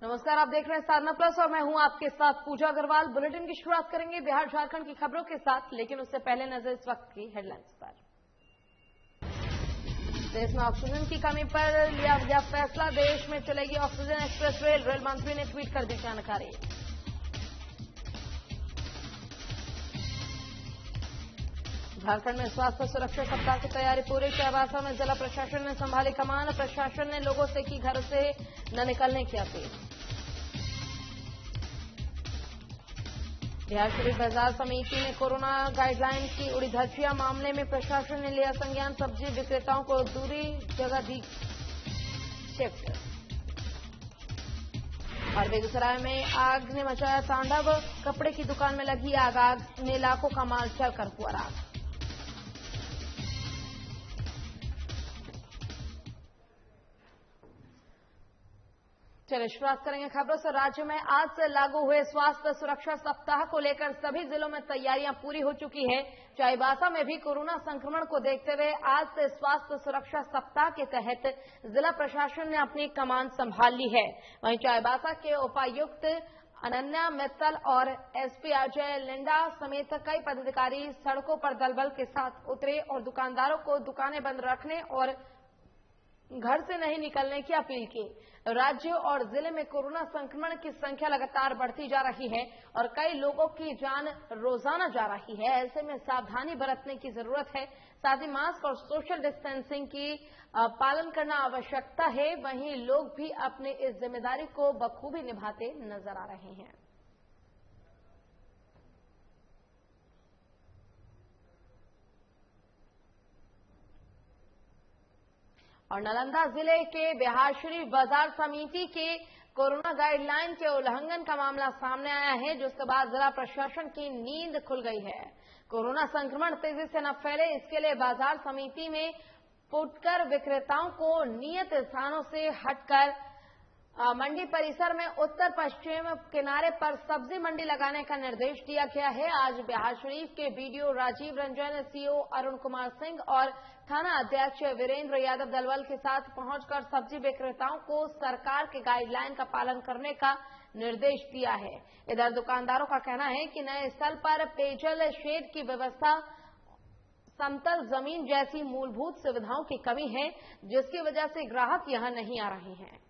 नमस्कार, आप देख रहे हैं साधना प्लस और मैं हूं आपके साथ पूजा अग्रवाल। बुलेटिन की शुरुआत करेंगे बिहार झारखंड की खबरों के साथ, लेकिन उससे पहले नजर इस वक्त की हेडलाइंस पर। देश में ऑक्सीजन की कमी पर लिया गया फैसला, देश में चलेगी ऑक्सीजन एक्सप्रेस रेल मंत्री ने ट्वीट कर दी जानकारी। झारखंड में स्वास्थ्य सुरक्षा सप्ताह की तैयारी पूरी। चाईबासा में जिला प्रशासन ने संभाली कमान, प्रशासन ने लोगों से की घर से न निकलने की अपील। बिहार शरीफ बाजार समिति ने कोरोना गाइडलाइन की उड़ी धज्जियां, मामले में प्रशासन ने लिया संज्ञान, सब्जी विक्रेताओं को दूरी जगह दी शिफ्ट। और बेगूसराय में आग ने मचाया तांडव, कपड़े की दुकान में लगी आग ने लाखों का माल जलकर हुआ राख। चलिए शुरुआत करेंगे खबरों से। राज्य में आज से लागू हुए स्वास्थ्य सुरक्षा सप्ताह को लेकर सभी जिलों में तैयारियां पूरी हो चुकी है। चाईबासा में भी कोरोना संक्रमण को देखते हुए आज से स्वास्थ्य सुरक्षा सप्ताह के तहत जिला प्रशासन ने अपनी कमान संभाल ली है। वहीं चाईबासा के उपायुक्त अनन्या मित्तल और एसपी अजय लिंडा समेत कई पदाधिकारी सड़कों पर दलबल के साथ उतरे और दुकानदारों को दुकानें बंद रखने और घर से नहीं निकलने की अपील की। राज्य और जिले में कोरोना संक्रमण की संख्या लगातार बढ़ती जा रही है और कई लोगों की जान रोजाना जा रही है। ऐसे में सावधानी बरतने की जरूरत है, साथ ही मास्क और सोशल डिस्टेंसिंग की पालन करना आवश्यकता है। वहीं लोग भी अपने इस जिम्मेदारी को बखूबी निभाते नजर आ रहे हैं। और नालंदा जिले के बिहार शरीफ बाजार समिति के कोरोना गाइडलाइन के उल्लंघन का मामला सामने आया है, जिसके बाद जिला प्रशासन की नींद खुल गई है। कोरोना संक्रमण तेजी से न फैले, इसके लिए बाजार समिति में फुटकर विक्रेताओं को नियत स्थानों से हटकर मंडी परिसर में उत्तर पश्चिम किनारे पर सब्जी मंडी लगाने का निर्देश दिया गया है। आज बिहार शरीफ के बीडीओ राजीव रंजन, सीओ अरुण कुमार सिंह और थाना अध्यक्ष वीरेंद्र यादव दलबल के साथ पहुंचकर सब्जी विक्रेताओं को सरकार के गाइडलाइन का पालन करने का निर्देश दिया है। इधर दुकानदारों का कहना है कि नए स्थल पर पेयजल, शेड की व्यवस्था, समतल जमीन जैसी मूलभूत सुविधाओं की कमी है, जिसकी वजह से ग्राहक यहां नहीं आ रहे हैं।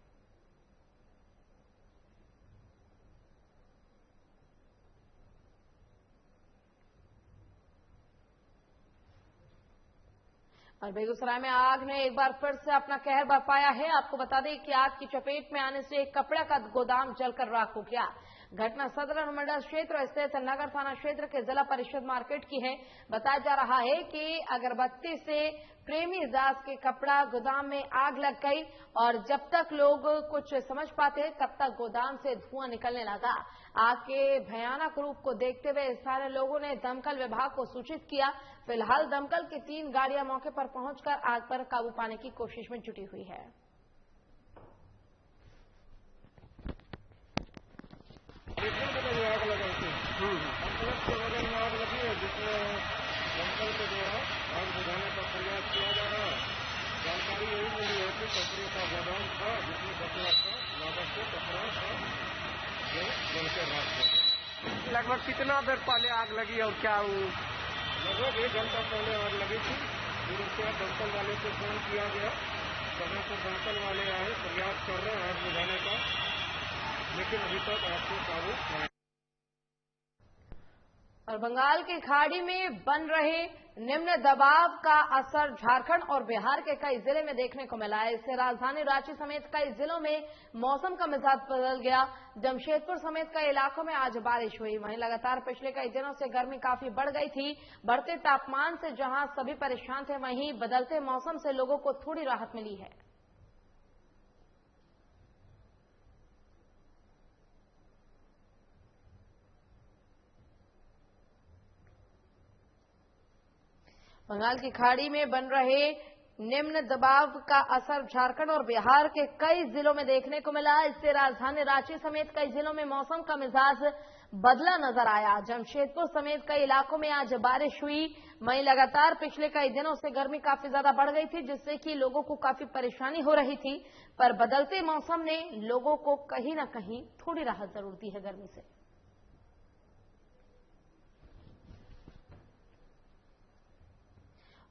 और बेगूसराय में आग ने एक बार फिर से अपना कहर बरपाया है। आपको बता दें कि आग की चपेट में आने से एक कपड़े का गोदाम जलकर राख हो गया। घटना सदर अनुमंडल क्षेत्र स्थित नगर थाना क्षेत्र के जिला परिषद मार्केट की है। बताया जा रहा है कि अगरबत्ती से प्रेमी दास के कपड़ा गोदाम में आग लग गई और जब तक लोग कुछ समझ पाते तब तक गोदाम से धुआं निकलने लगा। आग के भयानक रूप को देखते हुए स्थानीय लोगों ने दमकल विभाग को सूचित किया। फिलहाल दमकल की 3 गाड़ियां मौके पर पहुंचकर आग पर काबू पाने की कोशिश में जुटी हुई है। दमकल के द्वारा आग बुझाने का प्रयास किया जा रहा है। जानकारी यही मिली है कि कपड़े का गोदाम था, जिसमें कपड़ा था, लागत से कपड़ा था जो जलकर राख हो गया। लगभग कितना देर पहले आग लगी और क्या लगभग 1 घंटा पहले आग लगी थी। फिर उसके बाद दमकल वाले को फोन किया गया, समय पर दमकल वाले आए, प्रयास कर रहे हैं आग बुझाने का, लेकिन अभी तक आग को काबू नहीं। और बंगाल की खाड़ी में बन रहे निम्न दबाव का असर झारखंड और बिहार के कई जिले में देखने को मिला है। इससे राजधानी रांची समेत कई जिलों में मौसम का मिजाज बदल गया। जमशेदपुर समेत कई इलाकों में आज बारिश हुई। वहीं लगातार पिछले कई दिनों से गर्मी काफी बढ़ गई थी। बढ़ते तापमान से जहां सभी परेशान थे, वहीं बदलते मौसम से लोगों को थोड़ी राहत मिली है। बंगाल की खाड़ी में बन रहे निम्न दबाव का असर झारखंड और बिहार के कई जिलों में देखने को मिला। इससे राजधानी रांची समेत कई जिलों में मौसम का मिजाज बदला नजर आया। जमशेदपुर समेत कई इलाकों में आज बारिश हुई। वहीं लगातार पिछले कई दिनों से गर्मी काफी ज्यादा बढ़ गई थी, जिससे कि लोगों को काफी परेशानी हो रही थी। पर बदलते मौसम ने लोगों को कहीं न कहीं थोड़ी राहत जरूर दी है गर्मी से।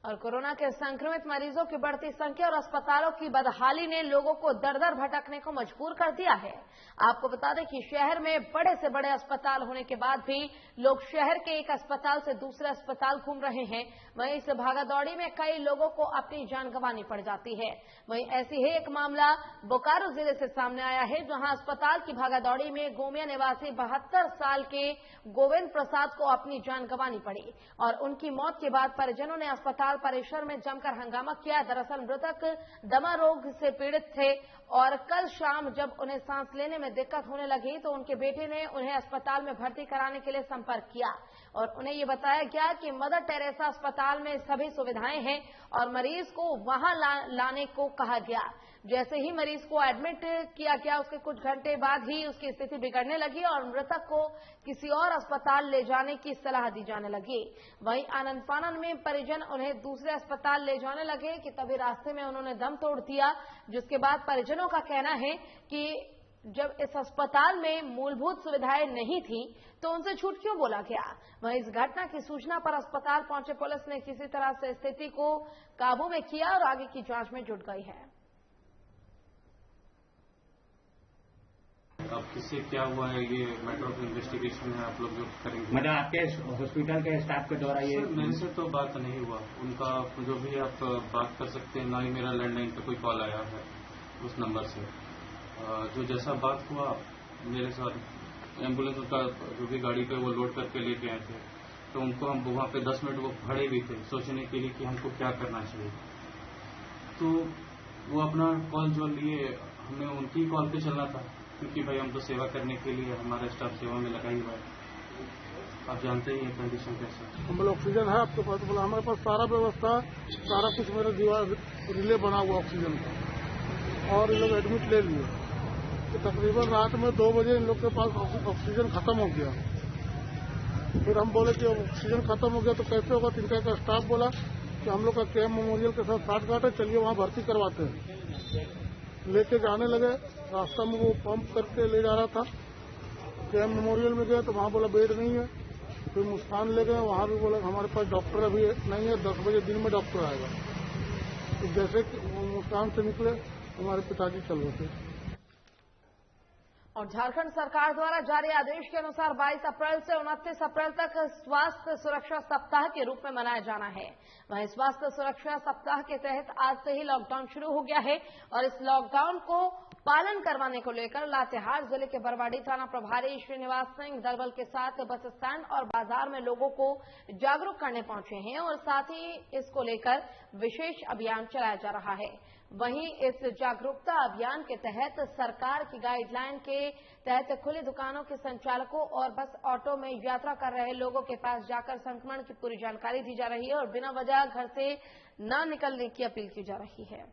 और कोरोना के संक्रमित मरीजों की बढ़ती संख्या और अस्पतालों की बदहाली ने लोगों को दर दर भटकने को मजबूर कर दिया है। आपको बता दें कि शहर में बड़े से बड़े अस्पताल होने के बाद भी लोग शहर के एक अस्पताल से दूसरे अस्पताल घूम रहे हैं। वहीं इस भागादौड़ी में कई लोगों को अपनी जान गंवानी पड़ जाती है। वहीं ऐसी ही एक मामला बोकारो जिले से सामने आया है, जहां अस्पताल की भागादौड़ी में गोमिया निवासी 72 साल के गोविंद प्रसाद को अपनी जान गंवानी पड़ी और उनकी मौत के बाद परिजनों ने अस्पताल परिसर में जमकर हंगामा किया। दरअसल मृतक दमा रोग से पीड़ित थे और कल शाम जब उन्हें सांस लेने में दिक्कत होने लगी तो उनके बेटे ने उन्हें अस्पताल में भर्ती कराने के लिए संपर्क किया और उन्हें ये बताया गया कि मदर टेरेसा अस्पताल में सभी सुविधाएं हैं और मरीज को वहां लाने को कहा गया। जैसे ही मरीज को एडमिट किया गया, उसके कुछ घंटे बाद ही उसकी स्थिति बिगड़ने लगी और मृतक को किसी और अस्पताल ले जाने की सलाह दी जाने लगी। वहीं आनंद फानन में परिजन उन्हें दूसरे अस्पताल ले जाने लगे कि तभी रास्ते में उन्होंने दम तोड़ दिया, जिसके बाद परिजनों का कहना है कि जब इस अस्पताल में मूलभूत सुविधाएं नहीं थी तो उनसे झूठ क्यों बोला गया। वहीं इस घटना की सूचना पर अस्पताल पहुंचे पुलिस ने किसी तरह से स्थिति को काबू में किया और आगे की जांच में जुट गई है। अब किससे क्या हुआ है ये मैटर ऑफ इन्वेस्टिगेशन है, आप लोग जो करेंगे। मतलब आपके हॉस्पिटल के स्टाफ के द्वारा ये मेरे से तो बात नहीं हुआ, उनका जो भी आप बात कर सकते हैं, ना ही मेरा लैंडलाइन पे कोई कॉल आया है उस नंबर से। जो जैसा बात हुआ मेरे साथ एम्बुलेंस का जो भी गाड़ी पे वो लोड करके लेके आए थे, तो उनको हम वहाँ पे 10 मिनट वो खड़े भी थे सोचने के लिए कि हमको क्या करना चाहिए। तो वो अपना कॉल जो लिए, हमें उनकी कॉल पे चलना था क्योंकि भाई हम तो सेवा करने के लिए, हमारा स्टाफ सेवा में लगा ही हुआ है। आप जानते ही हैं कंडीशन कैसे। हम बोले ऑक्सीजन है आपके पास? बोला हमारे पास सारा व्यवस्था, सारा कुछ मेरा दीवार रिले बना हुआ ऑक्सीजन का, और ये लोग एडमिट ले लिए। तो तकरीबन रात में 2 बजे इन लोग के पास ऑक्सीजन खत्म हो गया। फिर हम बोले कि ऑक्सीजन खत्म हो गया तो कैसे होगा। तिनका का स्टाफ बोला कि हम लोग का केएम मेमोरियल के साथ साठगांठ है, चलिए वहाँ भर्ती करवाते हैं। लेके जाने लगे, रास्ता में वो पंप करके ले जा रहा था। केएम मेमोरियल में गए तो वहाँ बोला बेड नहीं है। फिर मुस्कान ले गए, वहाँ भी बोला हमारे पास डॉक्टर अभी नहीं है, 10 बजे दिन में डॉक्टर आएगा। तो जैसे मुस्कान से निकले हमारे पिताजी चल गए थे। और झारखंड सरकार द्वारा जारी आदेश के अनुसार 22 अप्रैल से 29 अप्रैल तक स्वास्थ्य सुरक्षा सप्ताह के रूप में मनाया जाना है। वहीं स्वास्थ्य सुरक्षा सप्ताह के तहत आज से ही लॉकडाउन शुरू हो गया है और इस लॉकडाउन को पालन करवाने को लेकर लातेहार जिले के बरवाडी थाना प्रभारी श्रीनिवास सिंह दलबल के साथ बस स्टैंड और बाजार में लोगों को जागरूक करने पहुंचे हैं और साथ ही इसको लेकर विशेष अभियान चलाया जा रहा है। वहीं इस जागरूकता अभियान के तहत सरकार की गाइडलाइन के तहत खुली दुकानों के संचालकों और बस ऑटो में यात्रा कर रहे लोगों के पास जाकर संक्रमण की पूरी जानकारी दी जा रही है और बिना वजह घर से न निकलने की अपील की जा रही है।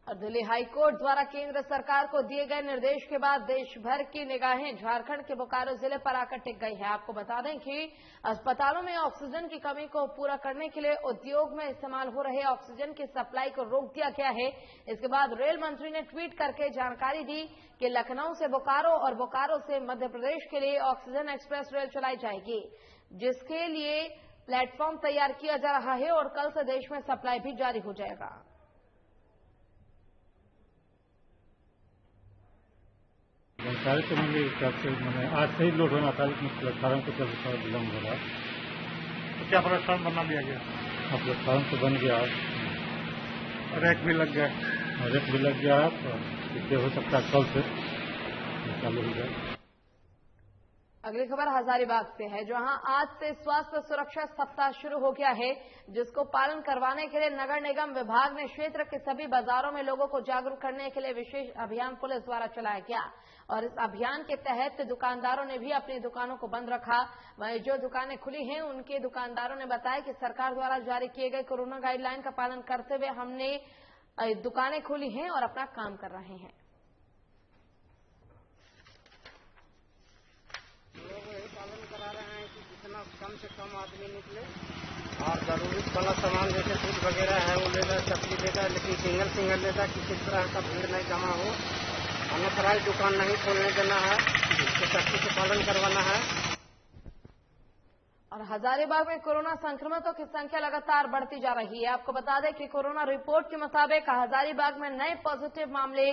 और दिल्ली हाईकोर्ट द्वारा केंद्र सरकार को दिए गए निर्देश के बाद देश भर की निगाहें झारखंड के बोकारो जिले पर आकर टिक गई है। आपको बता दें कि अस्पतालों में ऑक्सीजन की कमी को पूरा करने के लिए उद्योग में इस्तेमाल हो रहे ऑक्सीजन की सप्लाई को रोक दिया गया है। इसके बाद रेल मंत्री ने ट्वीट करके जानकारी दी कि लखनऊ से बोकारो और बोकारो से मध्य प्रदेश के लिए ऑक्सीजन एक्सप्रेस रेल चलाई जाएगी, जिसके लिए प्लेटफॉर्म तैयार किया जा रहा है और कल से देश में सप्लाई भी जारी हो जाएगा। जानकारी तो मिली मैंने आज से ही लोड होना था, लेकिन प्लेटफार्म को चलते थोड़ा विलम्ब हो रहा। तो क्या प्लेटफार्म बना दिया गया? अब प्लेटफार्म तो बन गया, रैक भी लग गया। रेट भी लग गया, तो इससे हो सकता है कल से चालू हो जाए। अगली खबर हजारीबाग से है, जहां आज से स्वास्थ्य सुरक्षा सप्ताह शुरू हो गया है, जिसको पालन करवाने के लिए नगर निगम विभाग ने क्षेत्र के सभी बाजारों में लोगों को जागरूक करने के लिए विशेष अभियान पुलिस द्वारा चलाया गया। और इस अभियान के तहत दुकानदारों ने भी अपनी दुकानों को बंद रखा। वहीं जो दुकानें खुली हैं उनके दुकानदारों ने बताया कि सरकार द्वारा जारी किए गए कोरोना गाइडलाइन का पालन करते हुए हमने दुकानें खोली हैं और अपना काम कर रहे हैं। पालन करा रहे हैं कि जितना कम से कम आदमी निकले और जरूरत वाला सामान जैसे दूध वगैरह है वो लेता है, सब्जी लेता है, लेकिन सिंगल लेता है, किसी तरह का भीड़ नहीं जमा हो। अनथराइज दुकान नहीं खोलने देना है, इसको सख्ती से पालन करवाना है। और हजारीबाग में कोरोना संक्रमितों की संख्या लगातार बढ़ती जा रही है। आपको बता दें कि कोरोना रिपोर्ट के मुताबिक हजारीबाग में नए पॉजिटिव मामले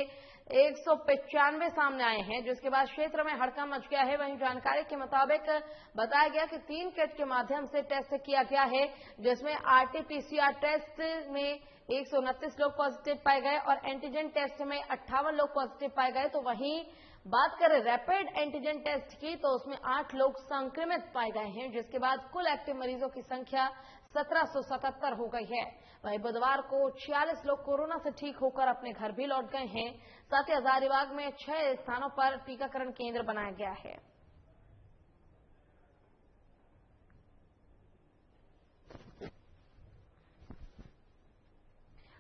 195 सामने आए हैं, जिसके बाद क्षेत्र में हड़कंप मच गया है। वहीं जानकारी के मुताबिक बताया गया कि 3 किट के माध्यम से टेस्ट किया गया है, जिसमें आरटी-पीसीआर टेस्ट में 129 लोग पॉजिटिव पाए गए और एंटीजन टेस्ट में 58 लोग पॉजिटिव पाए गए। तो वहीं बात करें रैपिड एंटीजन टेस्ट की तो उसमें 8 लोग संक्रमित पाए गए हैं, जिसके बाद कुल एक्टिव मरीजों की संख्या 1777 हो गई है। वहीं बुधवार को 46 लोग कोरोना से ठीक होकर अपने घर भी लौट गए हैं। साथ ही हजारीबाग में 6 स्थानों पर टीकाकरण केंद्र बनाया गया है।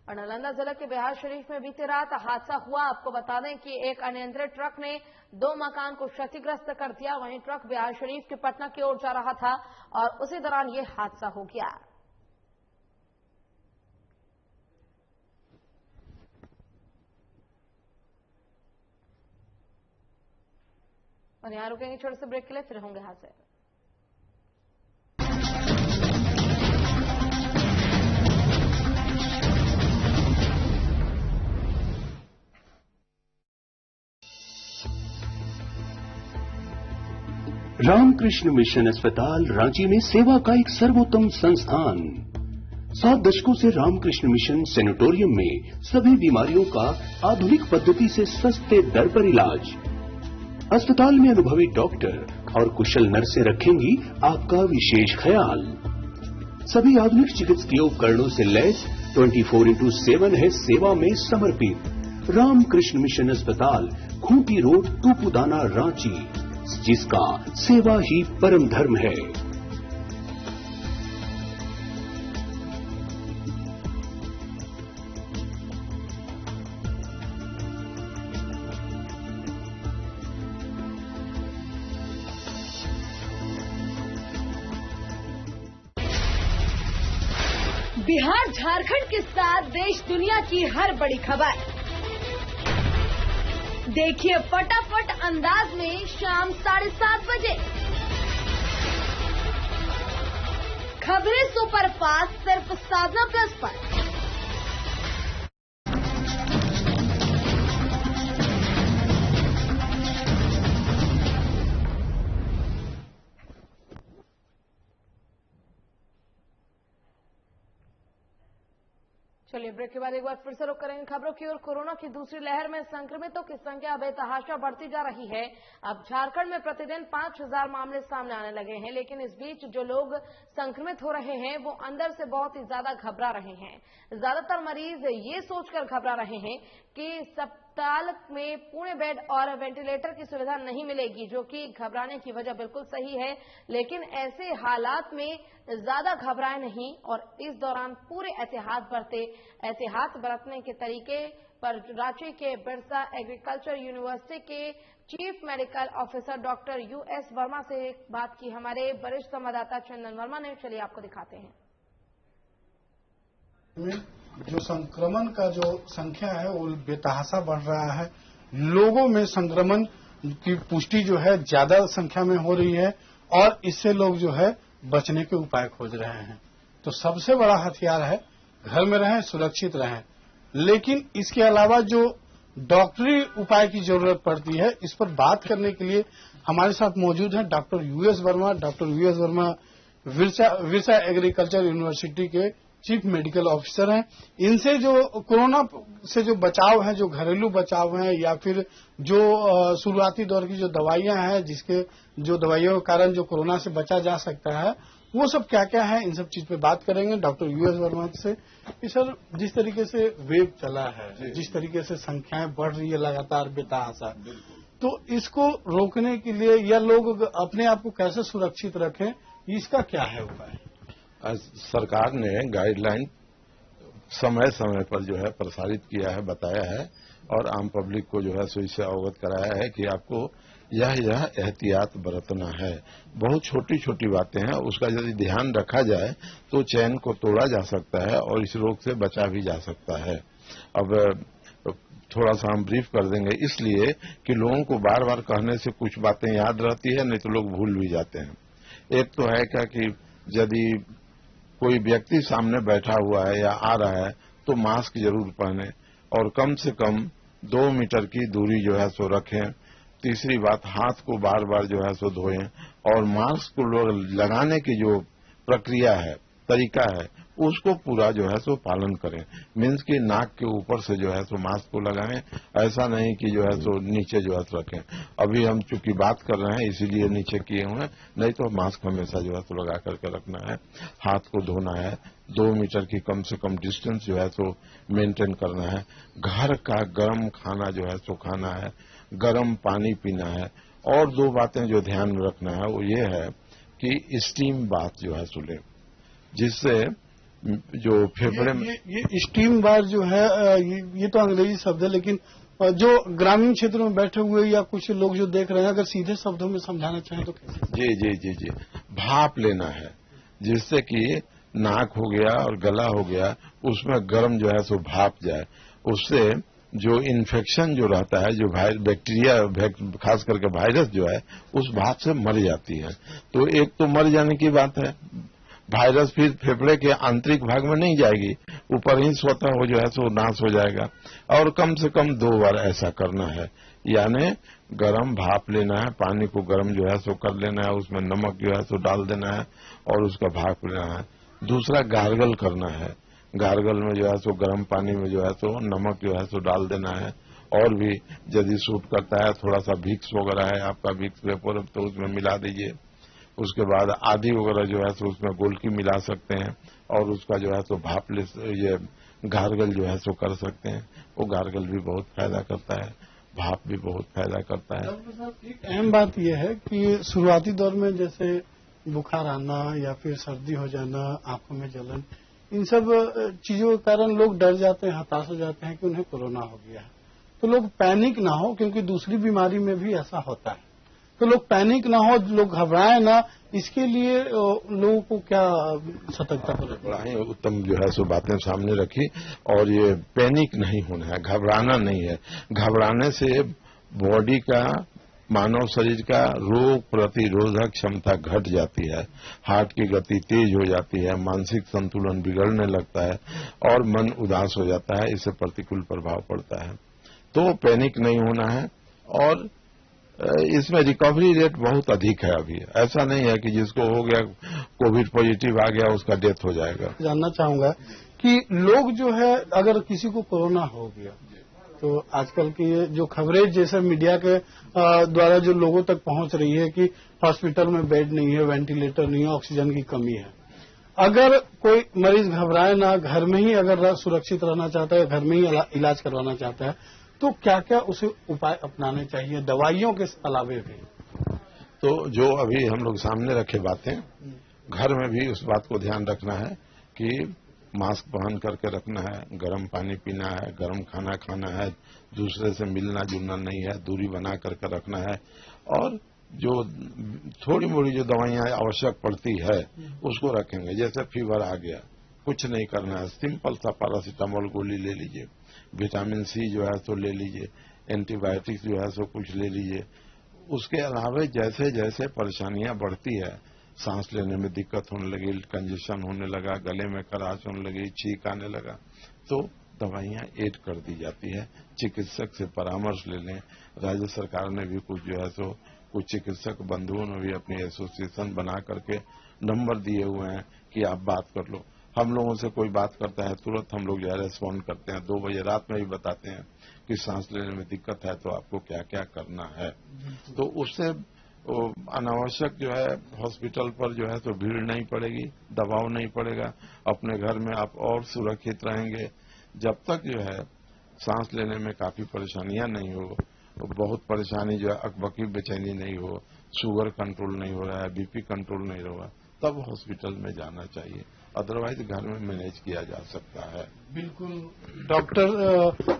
और नालंदा जिले के बिहार शरीफ में बीती रात हादसा हुआ। आपको बता दें कि एक अनियंत्रित ट्रक ने 2 मकान को क्षतिग्रस्त कर दिया। वहीं ट्रक बिहार शरीफ के पटना की ओर जा रहा था और उसी दौरान ये हादसा हो गया। और यहां रुकेंगे छोटे से ब्रेक के लिए, फिर होंगे हाजिर। रामकृष्ण मिशन अस्पताल रांची में सेवा का एक सर्वोत्तम संस्थान। 7 दशकों से रामकृष्ण मिशन सैनिटोरियम में सभी बीमारियों का आधुनिक पद्धति से सस्ते दर पर इलाज। अस्पताल में अनुभवी डॉक्टर और कुशल नर्सें रखेंगी आपका विशेष ख्याल। सभी आधुनिक चिकित्सकीय उपकरणों से लैस 24/7 है सेवा में समर्पित। रामकृष्ण मिशन अस्पताल, खूंटी रोड, तूपुदाना, रांची, जिसका सेवा ही परम धर्म है। बिहार झारखंड के साथ देश दुनिया की हर बड़ी खबर देखिए फटाफट अंदाज में शाम 7:30 बजे। खबरें सुपरफास्ट सिर्फ साधना प्लस पर। चलिए ब्रेक के बाद एक बार फिर से रुक करेंगे खबरों की ओर। कोरोना की दूसरी लहर में संक्रमितों की संख्या बेतहाशा बढ़ती जा रही है। अब झारखंड में प्रतिदिन 5000 मामले सामने आने लगे हैं, लेकिन इस बीच जो लोग संक्रमित हो रहे हैं वो अंदर से बहुत ही ज्यादा घबरा रहे हैं। ज्यादातर मरीज ये सोचकर घबरा रहे हैं कि अस्पताल में पूर्ण बेड और वेंटिलेटर की सुविधा नहीं मिलेगी, जो कि घबराने की वजह बिल्कुल सही है। लेकिन ऐसे हालात में ज्यादा घबराए नहीं और इस दौरान पूरे एहतियात बरतने के तरीके पर रांची के बिरसा एग्रीकल्चर यूनिवर्सिटी के chief medical officer doctor US Verma से बात की हमारे वरिष्ठ संवाददाता चंदन वर्मा ने। चलिए आपको दिखाते हैं। जो संक्रमण का जो संख्या है वो बेतहाशा बढ़ रहा है। लोगों में संक्रमण की पुष्टि जो है ज्यादा संख्या में हो रही है और इससे लोग जो है बचने के उपाय खोज रहे हैं। तो सबसे बड़ा हथियार है घर में रहें, सुरक्षित रहें। लेकिन इसके अलावा जो डॉक्टरी उपाय की जरूरत पड़ती है, इस पर बात करने के लिए हमारे साथ मौजूद हैं doctor US Verma. Doctor US Verma Birsa agriculture university के चीफ मेडिकल ऑफिसर हैं। इनसे जो कोरोना से जो बचाव है, जो घरेलू बचाव है या फिर जो शुरुआती दौर की जो दवाइयां हैं, जिसके जो दवाइयों के कारण जो कोरोना से बचा जा सकता है, वो सब क्या क्या है, इन सब चीज पे बात करेंगे डॉक्टर यूएस वर्मा से। कि सर, जिस तरीके से वेव चला है, जिस तरीके से संख्याएं बढ़ रही है लगातार बेतहाशा, तो इसको रोकने के लिए या लोग अपने आप को कैसे सुरक्षित रखें, इसका क्या है उपाय? सरकार ने गाइडलाइन समय समय पर जो है प्रसारित किया है, बताया है और आम पब्लिक को जो है सो इससे अवगत कराया है कि आपको यह एहतियात बरतना है। बहुत छोटी छोटी बातें हैं, उसका यदि ध्यान रखा जाए तो चैन को तोड़ा जा सकता है और इस रोग से बचा भी जा सकता है। अब थोड़ा सा हम ब्रीफ कर देंगे, इसलिए कि लोगों को बार बार कहने से कुछ बातें याद रहती है, नहीं तो लोग भूल भी जाते हैं। एक तो है क्या कि यदि कोई व्यक्ति सामने बैठा हुआ है या आ रहा है तो मास्क जरूर पहने और कम से कम 2 मीटर की दूरी जो है सो रखें। तीसरी बात, हाथ को बार बार जो है सो धोएं और मास्क को लगाने की जो प्रक्रिया है, तरीका है, उसको पूरा जो है सो पालन करें। मीन्स कि नाक के ऊपर से जो है सो मास्क को लगाएं, ऐसा नहीं कि जो है सो नीचे जो है सो रखें। अभी हम चूंकि बात कर रहे हैं इसीलिए नीचे किए हुए हैं, नहीं तो मास्क हमेशा जो है सो लगा करके रखना है। हाथ को धोना है, 2 मीटर की कम से कम डिस्टेंस जो है सो मेंटेन करना है। घर का गर्म खाना जो है सो खाना है, गर्म पानी पीना है। और 2 बातें जो ध्यान में रखना है वो ये है कि स्टीम बाथ जो है सो लें, जिससे जो फेफड़े में ये स्टीम बार जो है, ये तो अंग्रेजी शब्द है, लेकिन जो ग्रामीण क्षेत्रों में बैठे हुए या कुछ लोग जो देख रहे हैं, अगर सीधे शब्दों में समझाना चाहें तो कैसे? जी भाप लेना है, जिससे कि नाक हो गया और गला हो गया, उसमें गर्म जो है सो भाप जाए। उससे जो इन्फेक्शन जो रहता है, जो बैक्टीरिया, खास करके वायरस जो है, उस भाप से मर जाती है। तो एक तो मर जाने की बात है, वायरस फिर फेफड़े के आंतरिक भाग में नहीं जाएगी, ऊपर ही स्वतः हो जो है सो नाश हो जाएगा। और कम से कम 2 बार ऐसा करना है, यानी गर्म भाप लेना है, पानी को गर्म जो है सो कर लेना है, उसमें नमक जो है सो डाल देना है और उसका भाप लेना है। दूसरा, गार्गल करना है। गार्गल में जो है सो गर्म पानी में जो है सो नमक जो है सो डाल देना है। और भी यदि सूट करता है, थोड़ा सा विक्स वगैरह है आपका, विक्स वेपर, तो उसमें मिला दीजिए। उसके बाद आदि वगैरह जो है सो उसमें गोलकी मिला सकते हैं और उसका जो है सो भाप ले, ये गार्गल जो है सो कर सकते हैं। वो गार्गल भी बहुत फायदा करता है, भाप भी बहुत फायदा करता है। डॉक्टर साहब, एक अहम बात यह है कि शुरुआती दौर में जैसे बुखार आना या फिर सर्दी हो जाना, आंखों में जलन, इन सब चीजों के कारण लोग डर जाते हैं, हताश हो जाते हैं कि उन्हें कोरोना हो गया है। तो लोग पैनिक ना हो, क्योंकि दूसरी बीमारी में भी ऐसा होता है, तो लोग पैनिक ना हो, लोग घबराए ना, इसके लिए लोगों को क्या सतर्कता करें? बड़ा ही उत्तम जो है सो बातें सामने रखी। और ये पैनिक नहीं होना है, घबराना नहीं है। घबराने से बॉडी का, मानव शरीर का रोग प्रतिरोधक क्षमता घट जाती है, हार्ट की गति तेज हो जाती है, मानसिक संतुलन बिगड़ने लगता है और मन उदास हो जाता है, इससे प्रतिकूल प्रभाव पड़ता है। तो पैनिक नहीं होना है। और इसमें रिकवरी रेट बहुत अधिक है अभी। ऐसा नहीं है कि जिसको हो गया, कोविड पॉजिटिव आ गया, उसका डेथ हो जाएगा। जानना चाहूंगा कि लोग जो है, अगर किसी को कोरोना हो गया तो आजकल की जो खबरें जैसे मीडिया के द्वारा जो लोगों तक पहुंच रही है कि हॉस्पिटल में बेड नहीं है, वेंटिलेटर नहीं है, ऑक्सीजन की कमी है। अगर कोई मरीज घबराए ना, घर में ही अगर सुरक्षित रहना चाहता है, घर में ही इलाज करवाना चाहता है, तो क्या क्या उसे उपाय अपनाने चाहिए, दवाइयों के अलावे भी? तो जो अभी हम लोग सामने रखे बातें, घर में भी उस बात को ध्यान रखना है कि मास्क पहन करके रखना है, गर्म पानी पीना है, गर्म खाना खाना है, दूसरे से मिलना जुलना नहीं है, दूरी बना करके रखना है। और जो थोड़ी मोड़ी जो दवाइयां आवश्यक पड़ती है उसको रखेंगे। जैसे फीवर आ गया, कुछ नहीं करना है, सिंपल सा पैरासीटामोल गोली ले लीजिए, विटामिन सी जो है तो ले लीजिए, एंटीबायोटिक्स जो है सो कुछ ले लीजिए। उसके अलावा जैसे जैसे परेशानियां बढ़ती है, सांस लेने में दिक्कत होने लगी, कंजेशन होने लगा, गले में खराश होने लगी, छींक आने लगा, तो दवाइयां ऐड कर दी जाती है। चिकित्सक से परामर्श ले लें। राज्य सरकार ने भी कुछ जो है सो कुछ चिकित्सक बंधुओं ने भी अपनी एसोसिएशन बना करके नंबर दिए हुए हैं कि आप बात कर लो। हम लोगों से कोई बात करता है तुरंत हम लोग जो है रेस्पॉन्ड करते हैं। 2 बजे रात में भी बताते हैं कि सांस लेने में दिक्कत है तो आपको क्या क्या करना है। तो उससे अनावश्यक जो है हॉस्पिटल पर जो है तो भीड़ नहीं पड़ेगी, दबाव नहीं पड़ेगा, अपने घर में आप और सुरक्षित रहेंगे। जब तक जो है सांस लेने में काफी परेशानियां नहीं हो, बहुत परेशानी जो है अकबकी बेचैनी नहीं हो, शुगर कंट्रोल नहीं हो रहा है, बीपी कंट्रोल नहीं हो रहा, तब हॉस्पिटल में जाना चाहिए। अदरवाइज घर में मैनेज किया जा सकता है। बिल्कुल डॉक्टर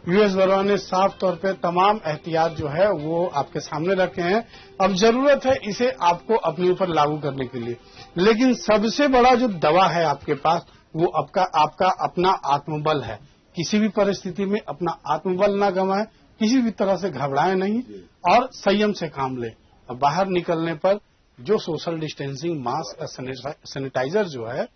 यूएस वर्मा ने साफ तौर पे तमाम एहतियात जो है वो आपके सामने रखे हैं। अब जरूरत है इसे आपको अपने ऊपर लागू करने के लिए, लेकिन सबसे बड़ा जो दवा है आपके पास वो आपका अपना आत्मबल है। किसी भी परिस्थिति में अपना आत्मबल ना गंवाएं, किसी भी तरह से घबराएं नहीं और संयम से काम लें। अब बाहर निकलने पर जो सोशल डिस्टेंसिंग, मास्क, सैनिटाइजर जो है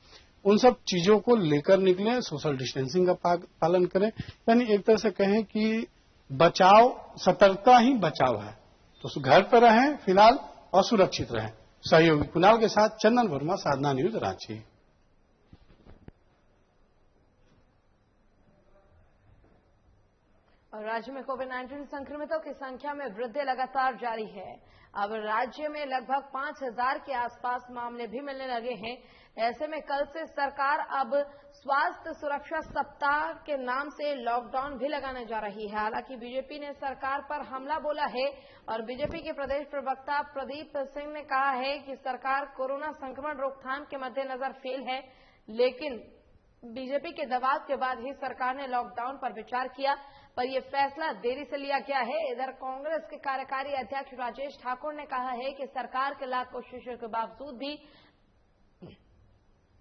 उन सब चीजों को लेकर निकलें, सोशल डिस्टेंसिंग का पालन करें। यानी एक तरह से कहें कि बचाव, सतर्कता ही बचाव है। तो घर पर रहें फिलहाल और सुरक्षित रहें। सहयोगी कुणाल के साथ चंदन वर्मा, साधना न्यूज, रांची। और राज्य में कोविड-19 संक्रमितों की संख्या में वृद्धि लगातार जारी है। अब राज्य में लगभग 5000 के आसपास मामले भी मिलने लगे हैं। ऐसे में कल से सरकार अब स्वास्थ्य सुरक्षा सप्ताह के नाम से लॉकडाउन भी लगाने जा रही है। हालांकि बीजेपी ने सरकार पर हमला बोला है और बीजेपी के प्रदेश प्रवक्ता प्रदीप सिंह ने कहा है कि सरकार कोरोना संक्रमण रोकथाम के मद्देनजर फेल है, लेकिन बीजेपी के दबाव के बाद ही सरकार ने लॉकडाउन पर विचार किया, पर यह फैसला देरी से लिया गया है। इधर कांग्रेस के कार्यकारी अध्यक्ष राजेश ठाकुर ने कहा है कि सरकार के लाख कोशिशों के बावजूद भी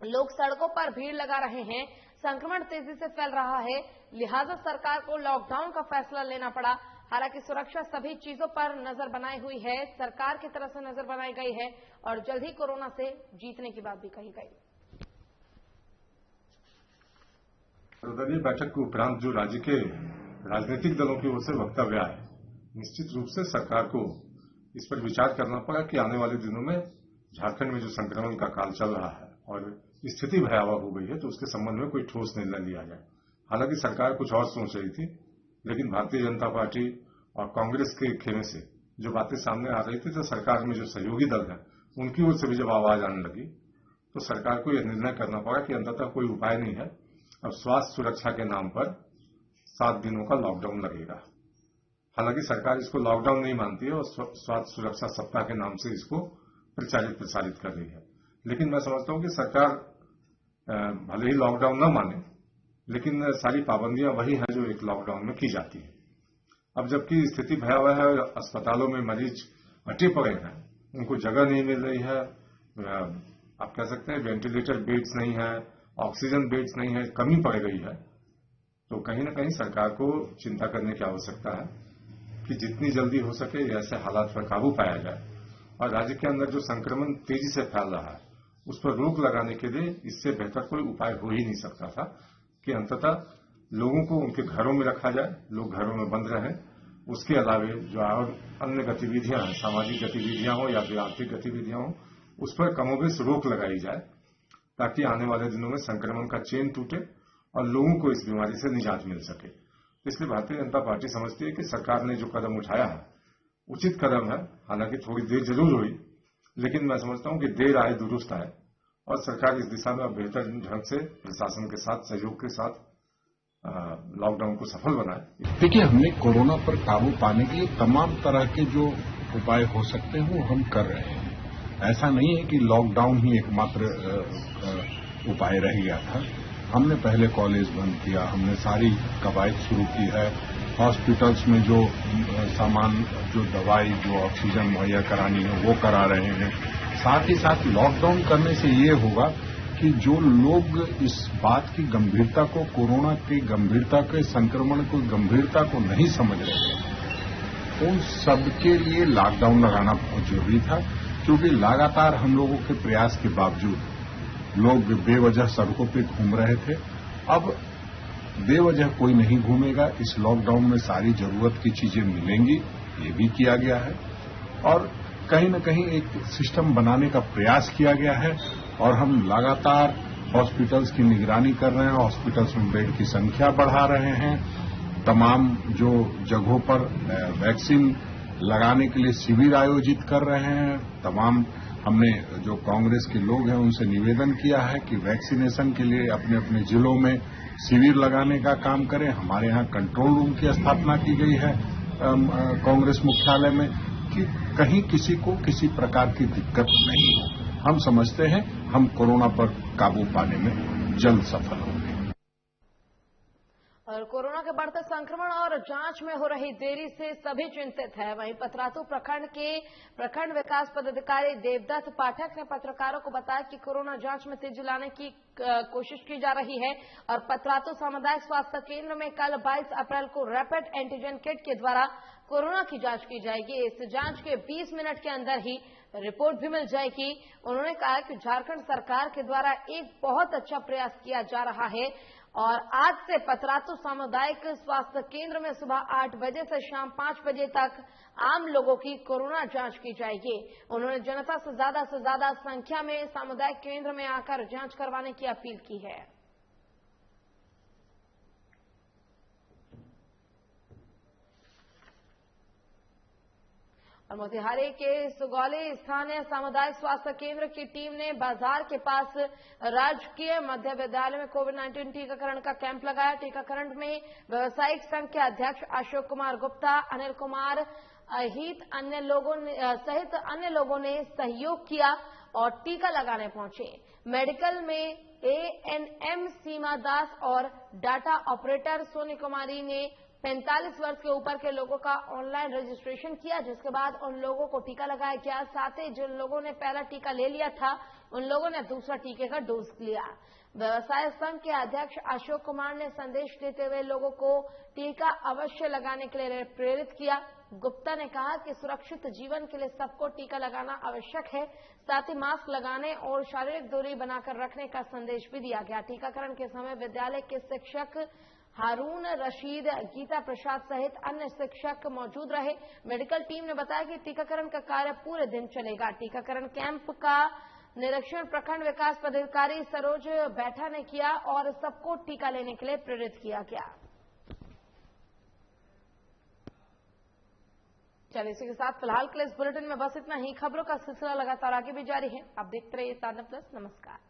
लोग सड़कों पर भीड़ लगा रहे हैं, संक्रमण तेजी से फैल रहा है, लिहाजा सरकार को लॉकडाउन का फैसला लेना पड़ा। हालांकि सुरक्षा सभी चीजों पर नजर बनाई हुई है, सरकार की तरफ से नजर बनाई गई है और जल्द ही कोरोना से जीतने की बात भी कही गई। सर्वदलीय बैठक के उपरांत जो राज्य के राजनीतिक दलों की ओर से वक्तव्य आए, निश्चित रूप से सरकार को इस पर विचार करना पड़ा कि आने वाले दिनों में झारखंड में जो संक्रमण का काल चल रहा है और स्थिति भयावह हो गई है, तो उसके संबंध में कोई ठोस निर्णय लिया जाए। हालांकि सरकार कुछ और सोच रही थी, लेकिन भारतीय जनता पार्टी और कांग्रेस के खेमे से जो बातें सामने आ रही थी, तो सरकार में जो सहयोगी दल है उनकी ओर से भी जब आवाज आने लगी, तो सरकार को यह निर्णय करना पड़ा कि अंततः कोई उपाय नहीं है, अब स्वास्थ्य सुरक्षा के नाम पर 7 दिनों का लॉकडाउन लगेगा। हालांकि सरकार इसको लॉकडाउन नहीं मानती है और स्वास्थ्य सुरक्षा सप्ताह के नाम से इसको प्रसारित कर रही है। लेकिन मैं समझता हूं कि सरकार भले ही लॉकडाउन न माने, लेकिन सारी पाबंदियां वही हैं जो एक लॉकडाउन में की जाती है। अब जबकि स्थिति भयावह है, अस्पतालों में मरीज अटे पड़े हैं, उनको जगह नहीं मिल रही है, आप कह सकते हैं वेंटिलेटर बेड्स नहीं है, ऑक्सीजन बेड्स नहीं है, कमी पड़ गई है, तो कहीं न कहीं सरकार को चिंता करने की आवश्यकता है कि जितनी जल्दी हो सके ऐसे हालात पर काबू पाया जाए और राज्य के अंदर जो संक्रमण तेजी से फैल रहा है उस पर रोक लगाने के लिए इससे बेहतर कोई उपाय हो ही नहीं सकता था कि अंततः लोगों को उनके घरों में रखा जाए, लोग घरों में बंद रहें। उसके अलावे जो और अन्य गतिविधियां हैं, सामाजिक गतिविधियां हो या फिर आर्थिक गतिविधियां हो, उस पर कमोबेश रोक लगाई जाए ताकि आने वाले दिनों में संक्रमण का चेन टूटे और लोगों को इस बीमारी से निजात मिल सके। इसलिए भारतीय जनता पार्टी समझती है कि सरकार ने जो कदम उठाया है उचित कदम है। हालांकि थोड़ी देर जरूर हुई, लेकिन मैं समझता हूं कि देर आए दुरुस्त आए और सरकार इस दिशा में बेहतर ढंग से प्रशासन के साथ, सहयोग के साथ लॉकडाउन को सफल बनाए। देखिए, हमने कोरोना पर काबू पाने के लिए तमाम तरह के जो उपाय हो सकते हैं वो हम कर रहे हैं। ऐसा नहीं है कि लॉकडाउन ही एकमात्र उपाय रह गया था। हमने पहले कॉलेज बंद किया, हमने सारी कवायद शुरू की है, हॉस्पिटल्स में जो सामान, जो दवाई, जो ऑक्सीजन मुहैया करानी है वो करा रहे हैं। साथ ही साथ लॉकडाउन करने से ये होगा कि जो लोग इस बात की गंभीरता को, कोरोना की गंभीरता के, संक्रमण को गंभीरता को नहीं समझ रहे हैं, उन सबके लिए लॉकडाउन लगाना बहुत जरूरी था। क्योंकि लगातार हम लोगों के प्रयास के बावजूद लोग बेवजह सड़कों पे घूम रहे थे। अब बेवजह कोई नहीं घूमेगा। इस लॉकडाउन में सारी जरूरत की चीजें मिलेंगी, ये भी किया गया है और कहीं न कहीं एक सिस्टम बनाने का प्रयास किया गया है और हम लगातार हॉस्पिटल्स की निगरानी कर रहे हैं, हॉस्पिटल्स में बेड की संख्या बढ़ा रहे हैं, तमाम जो जगहों पर वैक्सीन लगाने के लिए शिविर आयोजित कर रहे हैं। तमाम हमने जो कांग्रेस के लोग हैं उनसे निवेदन किया है कि वैक्सीनेशन के लिए अपने अपने जिलों में शिविर लगाने का काम करें। हमारे यहाँ कंट्रोल रूम की स्थापना की गई है कांग्रेस मुख्यालय में कि कहीं किसी को किसी प्रकार की दिक्कत नहीं हो। हम समझते हैं हम कोरोना पर काबू पाने में जल्द सफल होंगे। और कोरोना के बढ़ते संक्रमण और जांच में हो रही देरी से सभी चिंतित है। वहीं पतरातू प्रखंड के प्रखंड विकास पदाधिकारी देवदत्त पाठक ने पत्रकारों को बताया कि कोरोना जांच में तेजी लाने की कोशिश की जा रही है और पतरातू सामुदायिक स्वास्थ्य केंद्र में कल 22 अप्रैल को रैपिड एंटीजन किट के द्वारा कोरोना की जांच की जाएगी। इस जांच के 20 मिनट के अंदर ही रिपोर्ट भी मिल जाएगी। उन्होंने कहा कि झारखंड सरकार के द्वारा एक बहुत अच्छा प्रयास किया जा रहा है और आज से पतरातू सामुदायिक स्वास्थ्य केंद्र में सुबह 8 बजे से शाम 5 बजे तक आम लोगों की कोरोना जांच की जाएगी। उन्होंने जनता से ज्यादा संख्या में सामुदायिक केंद्र में आकर जांच करवाने की अपील की है। और मोतिहारी के सुगौली स्थानीय सामुदायिक स्वास्थ्य केंद्र की टीम ने बाजार के पास राजकीय मध्य विद्यालय में कोविड-19 टीकाकरण का कैंप लगाया। टीकाकरण में व्यावसायिक संघ के अध्यक्ष अशोक कुमार गुप्ता, अनिल कुमार सहित अन्य लोगों ने सहयोग किया और टीका लगाने पहुंचे। मेडिकल में ANM सीमा दास और डाटा ऑपरेटर सोनी कुमारी ने 45 वर्ष के ऊपर के लोगों का ऑनलाइन रजिस्ट्रेशन किया, जिसके बाद उन लोगों को टीका लगाया गया। साथ ही जिन लोगों ने पहला टीका ले लिया था उन लोगों ने दूसरा टीके का डोज लिया। व्यवसाय संघ के अध्यक्ष अशोक कुमार ने संदेश देते हुए लोगों को टीका अवश्य लगाने के लिए प्रेरित किया। गुप्ता ने कहा कि सुरक्षित जीवन के लिए सबको टीका लगाना आवश्यक है। साथ ही मास्क लगाने और शारीरिक दूरी बनाकर रखने का संदेश भी दिया गया। टीकाकरण के समय विद्यालय के शिक्षक हारून रशीद, गीता प्रसाद सहित अन्य शिक्षक मौजूद रहे। मेडिकल टीम ने बताया कि टीकाकरण का कार्य पूरे दिन चलेगा। टीकाकरण कैंप का निरीक्षण प्रखंड विकास पदाधिकारी सरोज बैठा ने किया और सबको टीका लेने के लिए प्रेरित किया गया। चलिए इसी के साथ फिलहाल के लिए इस बुलेटिन में बस इतना ही। खबरों का सिलसिला लगातार आगे भी जारी है। आप देखते रहिए साधना प्लस। नमस्कार।